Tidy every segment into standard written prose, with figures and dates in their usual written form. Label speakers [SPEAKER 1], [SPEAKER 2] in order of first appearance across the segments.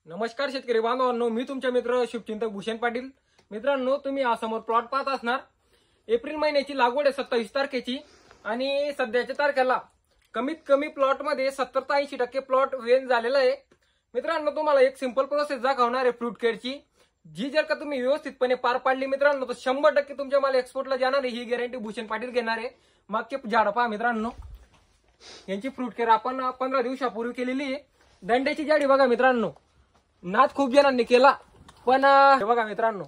[SPEAKER 1] नमस्कार शेतकरी बांधवांनो, मी तुमचे मित्र शुभचिंतक भूषण पाटील। मित्रांनो, तुम्ही हा समोर प्लॉट पाहत असणार। एप्रिल महिन्याची लागवड आहे 27 तारखेची आणि सध्याच्या तारखेला कमीत कमी प्लॉट मध्ये 70 ते 80% प्लॉट वेन झालेला आहे। मित्रांनो, तुम्हाला एक सिंपल प्रोसेस दाखवणार आहे फ्रूट केअरची, जी जर का तुम्ही व्यवस्थितपणे पार पाडली मित्रांनो तर 100% तुमच्या माल एक्सपोर्टला जाणार आहे, ही गॅरंटी भूषण पाटील घेणार आहे। मागचे झाड पहा मित्रांनो, यांची फ्रूट केअर आपण 15 दिवसापूर्वी केलेली आहे। दंड्याची जाडी बघा मित्रांनो, नाच खूप जणांनी केला, पण हे बघा मित्रांनो,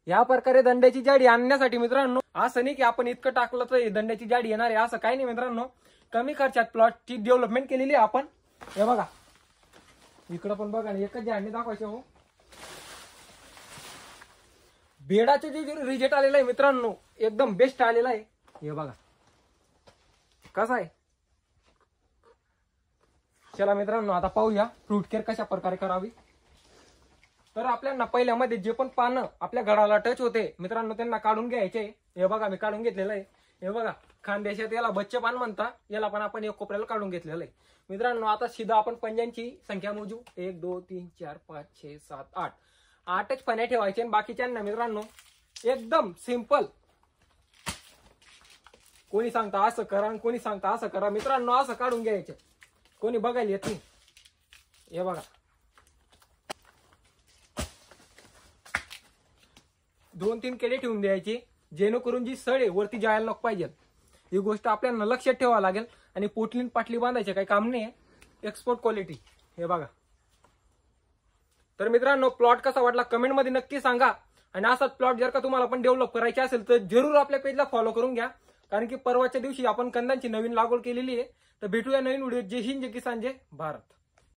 [SPEAKER 1] या प्रकारे दंड्याची जाडी आणण्यासाठी मित्रांनो असं नाही की आपण इतकं टाकलं तर दंड्याची जाडी येणार आहे, असं काही नाही मित्रांनो। कमी खर्चात प्लॉटची डेव्हलपमेंट केलेली आहे आपण। हे बघा इकडं पण बघा, एकच झाडने दाखवायचे हो। बेडाचे जे रिजेक्ट आलेला आहे मित्रांनो, एकदम बेस्ट आलेला आहे। हे बघा कसा आहे। चला मित्रांनो, आता पाहूया फ्रूट केअर कशा प्रकारे करावी। तर आपल्याला पहिल्यामध्ये जे पण पानं आपल्या घडाला टच होते मित्रांनो त्यांना काढून घ्यायचे। हे बघा मी काढून घेतलेलं आहे। हे बघा खानदेशात याला बच्चे पान म्हणता, याला पण आपण एक कोपऱ्याला काढून घेतलेलं आहे मित्रांनो। आता सीधा आपण पंजांची संख्या मोजू, 1 2 3 4 5 6 7 8 8च फण्या ठेवायचे। बाकीच्यांना मित्रांनो एकदम सिंपल, कोणी सांगता असं करा कोणी सांगता असं करा मित्रांनो, असं काढून घ्यायचे। कोणी बघायला येत नाही। हे बघा 2-3 केडे ठेवून द्यायचे, जेणेकरून जी सळ आहे वरती जायला नको पाहिजे। ही गोष्ट आपल्याला लक्षात ठेवावं लागेल। आणि पोटलीन पाटली बांधायचे काही काम नाही, एक्सपोर्ट क्वालिटी। हे बघा। तर मित्रांनो, प्लॉट कसा वाटला कमेंट मध्ये नक्की सांगा। आणि असाच प्लॉट जर का तुम्हाला पण डेव्हलप करायचे असेल तर जरूर आपल्या पेजला फॉलो करून घ्या, कारण की परवाच्या दिवशी आपण कंदांची नवीन लागवड केलेली आहे। तर भेटूया नवीन व्हिडिओ। जय हिंद, जय किसान, जय भारत।